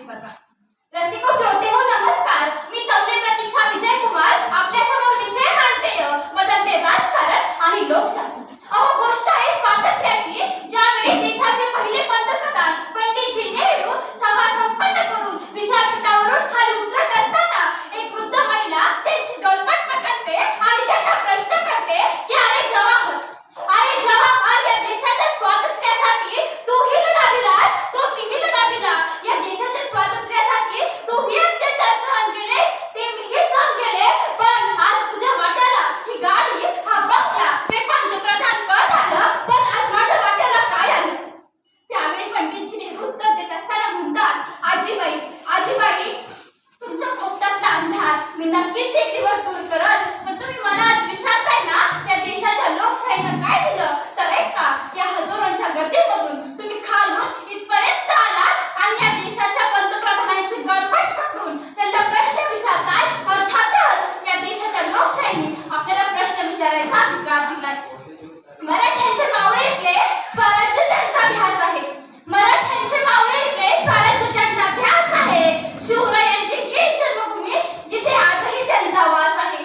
बघा. रसिको श्रोते हो नमस्कार. मी तवले प्रतीक्षा विजय कुमार आपल्या समोर विषय मांडते बदलते राजकारण आणि लोकशाही. अहो गोष्ट आहे स्वातंत्र्याची, ज्यावेळी देशाचे पहिले पंतप्रधान पंडितजी नेहरू सभा संपन्न करून विचारपीठावरून खाली उतरत असताना एक वृद्ध महिला त्यांची गळफास पकडते आणि त्यांना प्रश्न करते की अरे जवाहर या देशाच्या स्वातंत्र्यासाठी तूही लढा दिलास, तो मीही लढा दिला. या देशाच्या स्वातंत्र्यासाठी तूही अत्याचार सहन केलेस, ते मीही सहन केले, पण आज तुझ्या वाट्याला ही गाडी, हा बंगला, हे पंतप्रधान पद आलं, पण आज माझ्या वाट्याला काय आलं? त्यावेळी पंडितजी नेहरू उत्तर देत असताना म्हणतात, आजीबाई तुमच्या खोपटातला अंधार मी नक्कीच एक दिवस दूर करल, पण तुम्ही मला आज विचारताय ना या देशाच्या लोकशाहीनं काय दिलं, तर ऐका, या हजारोंच्या गर्दीमधून तुम्ही खालून इथपर्यंत आलात आणि या देशाच्या पंतप्रधानांची गळफास पकडून त्यांना प्रश्न विचारताय. अर्थातच या देशाच्या लोकशाहीने आपल्याला प्रश्न विचारायचा अधिकार दिलाय. मराठ्यांचे मावळे इथले स्वराज्य ज्यांचा ध्यास आहे, मराठ्यांचे मावळे इथले स्वराज्य ज्यांचा ध्यास आहे, शिवरायांची ही जन्मभूमी जिथे आजही त्यांचा वास आहे.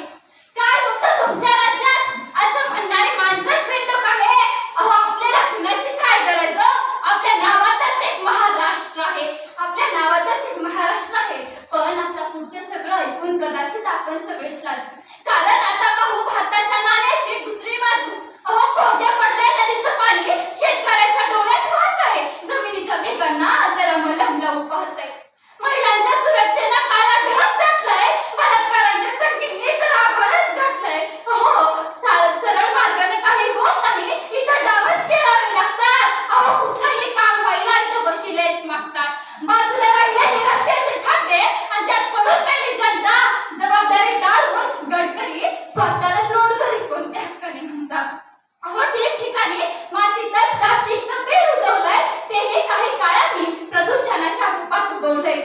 काय होतं तुमच्या राज्यात असं म्हणणारी माणसंच बेंडोक आहे. अहो आपल्याला कुणाची काय गरज? आपल्या नावातच एक महाराष्ट्र आहे, आपल्या नावातच एक महाराष्ट्र आहे. पण आता पुढचं सगळं ऐकून कदाचित आपण सगळेच लाजू, कारण आता पाहू भारताच्या नाण्याची दुसरी बाजू. अहो कोरड्या पडल्या नदीचं पाणी शेतकऱ्याच्या डोळ्यात वाहत आहे, जमिनीच्या भेगांना जरा मलम लावून पाहत आहे. महिलांच्या सुरक्षेला काळा ढग घातलाय, बलात्कारांच्या संख्येने तर आभाळच घातलंय. अहो सरळ मार्गाने काही होत नाही, इथं डावच खेळावे लागतात. अहो कुठलंही काम व्हायला इथं बशिलेच मागतात. बाजूला राहिले हे रस्त्याचे खड्डे आणि त्यात पडून राहिली जनता. जबाबदारी टाळून गडकरी स्वतःलाच रोडकरी कोणत्या हक्काने म्हणतात. अहो ठिकठिकाणी मातीतच प्लास्टिकचं पेर उगवलंय, तेही काही काळाने प्रदूषणाच्या रूपात उगवलंय.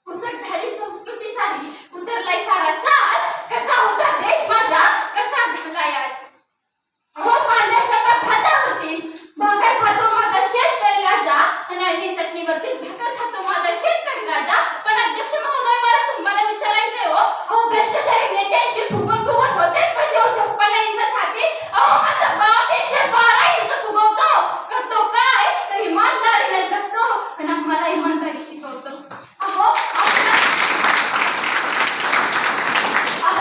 पुसट झाली संस्कृती सारी, उतरलाय सारा साज, कसा होता देश माझा, कसा झालाय आज. अहो पांढऱ्यासकट भातावरतीच भाकर खातो माझा शेतकरी राजा, आणि चटणीवरतीच भाकर खातो माझा शेतकरी राजा. पण अध्यक्ष महोदय मला तुम्हाला विचारायचंय हो, अहो भ्रष्टाचारी नेत्यांची फुगून होतेच कशी हो 56 इंच छाती. अहो माझा बाप 112 इंच फुगवतो, करतो काय तर इमानदारीने जगतो आणि मला इमानदारी शिकवतो. अहो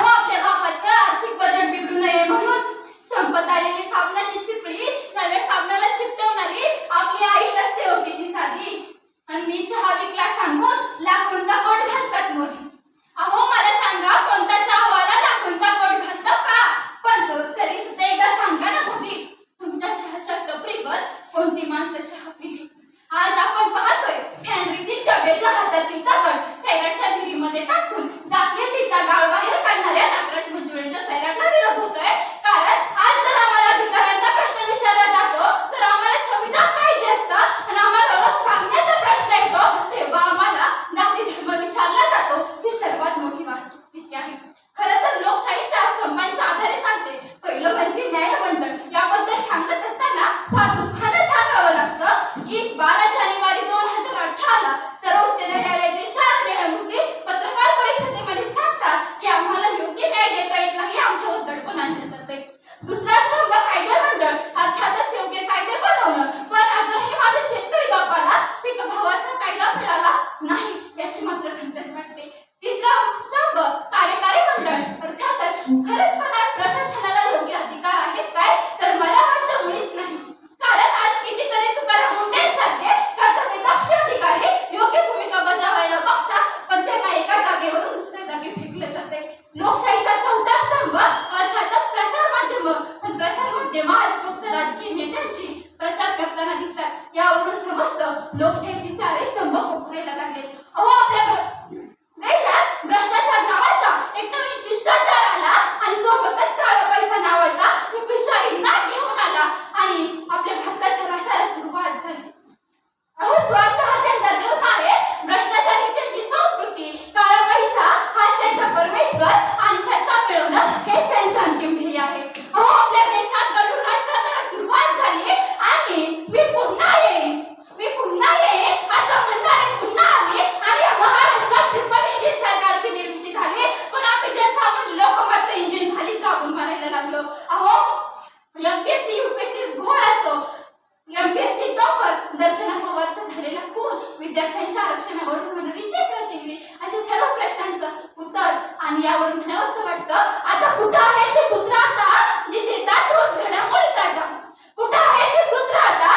आपल्या बापाचं आर्थिक बजेट बिघडू नये म्हणून संपत आलेली साबणाची चिपळी नव्या साबणाला चिकटवणारी आपली आईच असते हो किती साधी. आणि मी चहा विकला सांगून लाखोंचा कोट घालतात मोदी. अहो मला सांगा कोणता चहावाला लाखोंचा कोट घालतो का? पण तरी सुद्धा एकदा सांगा ना मोदी, तुमच्या चहाच्या टपरीवर कोणती माणसं चहा पिली? आज आपण पाहतोय फॅनरीतील चव्याच्या हातातील दगड सैराटच्या विहिरीमध्ये टाकून जातीयतेचा गाळ बाहेर काढणाऱ्या नागराज मंजुळेंच्या सैराटला विरोध होतोय. कारण आज जर आम्हाला अधिकारांचा प्रश्न विचारला जातो तर आम्हाला संविधान पाहिजे असतं आणि आम्हाला ओळख सांगण्याचा प्रश्न येतो तेव्हा आम्हाला जाती धर्म विचारला जातो. ही सर्वात मोठी वास्तुस्थिती आहे. खरं तर लोकशाहीच्या स्तंभांच्या आधारे चालते. पहिलं म्हणजे न्यायमंडळ. याबद्दल सांगत असताना फार दुःखानं सांगावं लागतं की 12 जानेवारी 2018 ला सर्वोच्च न्यायालयाचे 4 न्यायमूर्ती पत्रकार परिषदेमध्ये सांगतात की आम्हाला योग्य न्याय देता येत नाही, आमच्यावर दडपण आणलं जातंय. दुसरा स्तंभ कायदे मंडळ. अर्थातच योग्य कायदे बनवणं, पण अजूनही माझ्या शेतकरी बापाला पीक भावाचा कायदा मिळाला नाही याची मात्र खंत वाटते. तिसरा स्तंभ कार्यकारी मंडळ. अर्थातच खरंच प्रशासनाला योग्य अधिकार आहेत काय, तर मला वाटतं मुळीच नाही. कारण आज कितीतरी तुकाराम मुंडेंसारखे कर्तव्यदक्ष अधिकारी योग्य भूमिका बजावायला बघतात, पण त्यांना एका जागेवरून दुसऱ्या जागी फेकले जाते. लोकशाहीचा चौथा स्तंभ अर्थातच प्रसार माध्यम. पण प्रसार माध्यम आज फक्त राजकीय नेत्यांची प्रचार करताना दिसतात. यावरून समजतं लोकशाहीचे 4 स्तंभ पोखरायला लागले. अहो उत्तर आणि यावर म्हणावं असं वाटतं, आता कुठं आहे ते सूत्र आता जे देतात रोज घडामोडी ताजा? कुठं आहे ते सूत्र आता